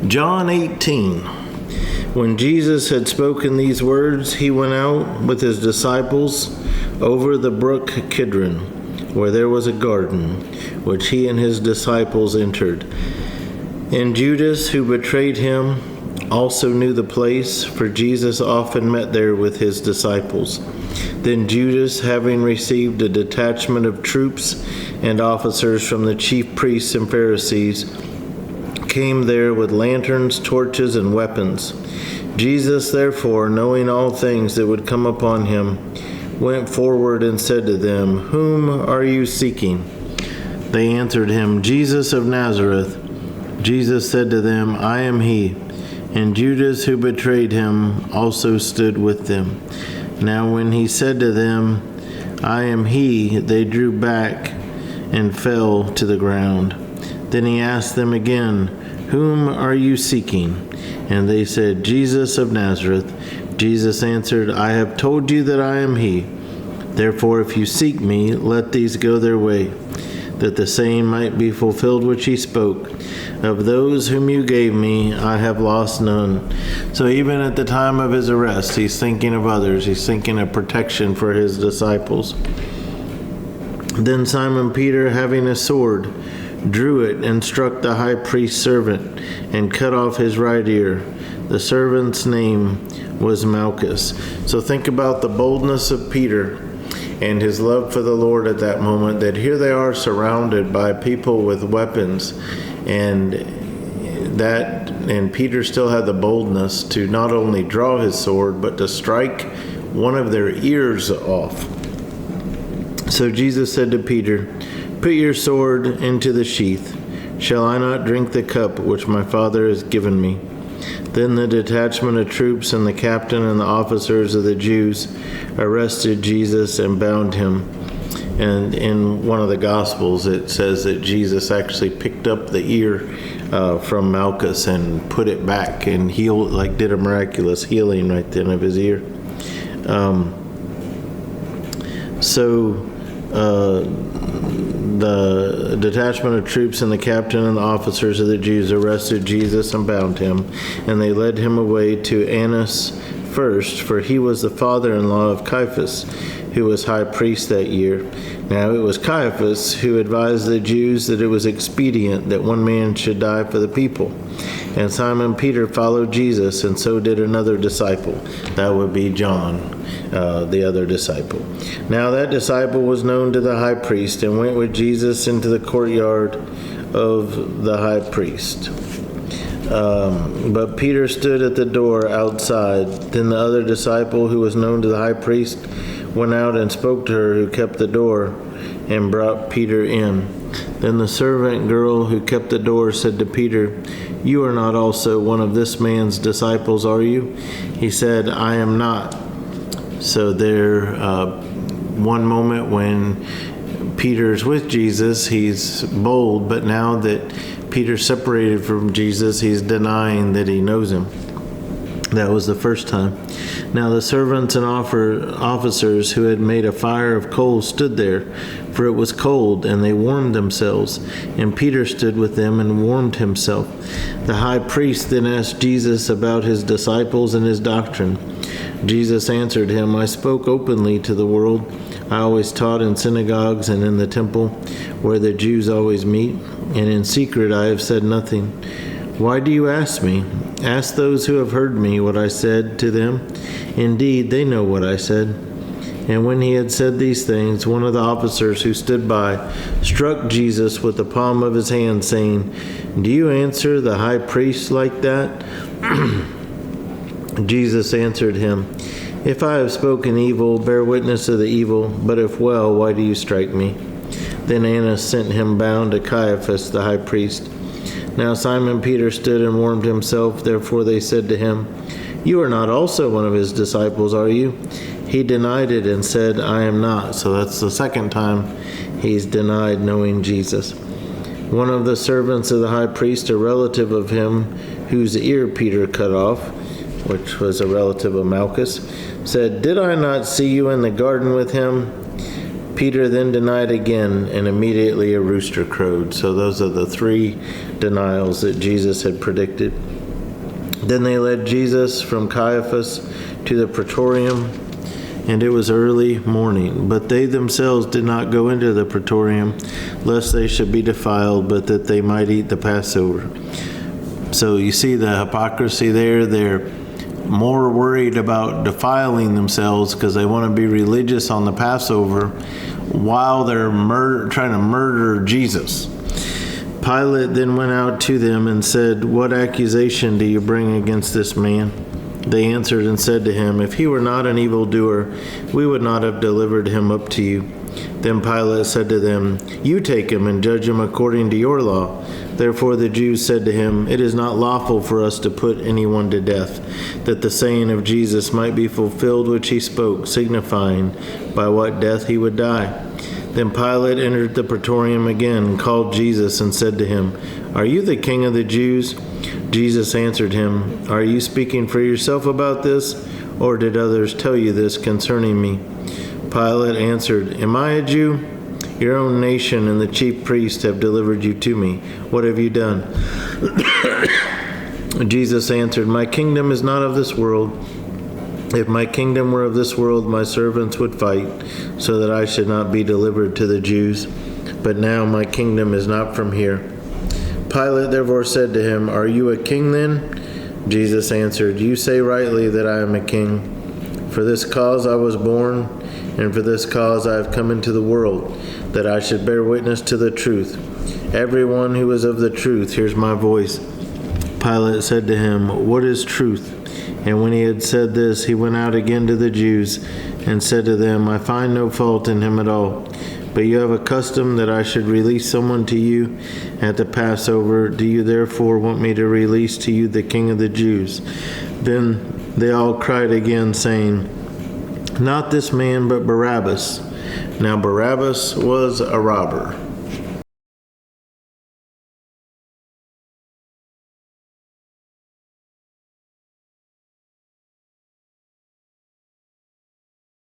John 18. When Jesus had spoken these words, he went out with his disciples over the brook Kidron, where there was a garden, which he and his disciples entered. And Judas, who betrayed him, also knew the place, for Jesus often met there with his disciples. Then Judas, having received a detachment of troops and officers from the chief priests and Pharisees, came there with lanterns, torches, and weapons. Jesus, therefore, knowing all things that would come upon him, went forward and said to them, "Whom are you seeking?" They answered him, "Jesus of Nazareth." Jesus said to them, "I am he." And Judas, who betrayed him, also stood with them. Now when he said to them, "I am he," they drew back and fell to the ground. Then he asked them again, "Whom are you seeking?" And they said, "Jesus of Nazareth." Jesus answered, "I have told you that I am he. Therefore, if you seek me, let these go their way, that the saying might be fulfilled which he spoke, 'Of those whom you gave me, I have lost none.'" So even at the time of his arrest, he's thinking of others. He's thinking of protection for his disciples. Then Simon Peter, having a sword, drew it and struck the high priest's servant and cut off his right ear. The servant's name was Malchus. So think about the boldness of Peter and his love for the Lord at that moment, that here they are surrounded by people with weapons, and Peter still had the boldness to not only draw his sword, but to strike one of their ears off. So Jesus said to Peter, "Put your sword into the sheath. Shall I not drink the cup which my Father has given me?" Then the detachment of troops and the captain and the officers of the Jews arrested Jesus and bound him. And in one of the Gospels, it says that Jesus actually picked up the ear from Malchus and put it back and healed, did a miraculous healing right then of his ear. The detachment of troops and the captain and the officers of the Jews arrested Jesus and bound him, and they led him away to Annas first, for he was the father-in-law of Caiaphas, who was high priest that year. Now it was Caiaphas who advised the Jews that it was expedient that one man should die for the people. And Simon Peter followed Jesus, and so did another disciple. That would be John, the other disciple. Now that disciple was known to the high priest and went with Jesus into the courtyard of the high priest. But Peter stood at the door outside. Then the other disciple, who was known to the high priest, went out and spoke to her who kept the door and brought Peter in. Then the servant girl who kept the door said to Peter, "You are not also one of this man's disciples, are you?" He said, "I am not." So there, one moment when Peter's with Jesus, he's bold, but now that Peter's separated from Jesus, he's denying that he knows him. That was the first time. Now the servants and officers who had made a fire of coals stood there, for it was cold, and they warmed themselves. And Peter stood with them and warmed himself. The high priest then asked Jesus about his disciples and his doctrine. Jesus answered him, "I spoke openly to the world. I always taught in synagogues and in the temple, where the Jews always meet, and in secret I have said nothing. Why do you ask me? Ask those who have heard me what I said to them. Indeed, they know what I said." And when he had said these things, one of the officers who stood by struck Jesus with the palm of his hand, saying, "Do you answer the high priest like that?" Jesus answered him, "If I have spoken evil, bear witness of the evil, but if well, why do you strike me?" Then Annas sent him bound to Caiaphas the high priest. Now Simon Peter stood and warmed himself. Therefore they said to him, "You are not also one of his disciples, are you?" He denied it and said, "I am not." So that's the second time he's denied knowing Jesus. One of the servants of the high priest, a relative of him whose ear Peter cut off, which was a relative of Malchus, said, "Did I not see you in the garden with him?" Peter then denied again, and immediately a rooster crowed. So those are the 3 denials that Jesus had predicted. Then they led Jesus from Caiaphas to the praetorium, and it was early morning. But they themselves did not go into the praetorium, lest they should be defiled, but that they might eat the Passover. So you see the hypocrisy there. They're more worried about defiling themselves because they want to be religious on the Passover while they're trying to murder Jesus. Pilate then went out to them and said, "What accusation do you bring against this man?" They answered and said to him, "If he were not an evildoer, we would not have delivered him up to you." Then Pilate said to them, "You take him and judge him according to your law." Therefore the Jews said to him, "It is not lawful for us to put anyone to death," that the saying of Jesus might be fulfilled which he spoke, signifying by what death he would die. Then Pilate entered the praetorium again, called Jesus, and said to him, "Are you the king of the Jews?" Jesus answered him, "Are you speaking for yourself about this, or did others tell you this concerning me?" Pilate answered, "Am I a Jew? Your own nation and the chief priests have delivered you to me. What have you done?" Jesus answered, "My kingdom is not of this world. If my kingdom were of this world, my servants would fight, so that I should not be delivered to the Jews. But now my kingdom is not from here." Pilate therefore said to him, "Are you a king then?" Jesus answered, "You say rightly that I am a king. For this cause I was born, and for this cause I have come into the world, that I should bear witness to the truth. Everyone who is of the truth hears my voice." Pilate said to him, "What is truth?" And when he had said this, he went out again to the Jews and said to them, "I find no fault in him at all. But you have a custom that I should release someone to you at the Passover. Do you therefore want me to release to you the King of the Jews?" Then they all cried again, saying, "Not this man, but Barabbas." Now Barabbas was a robber.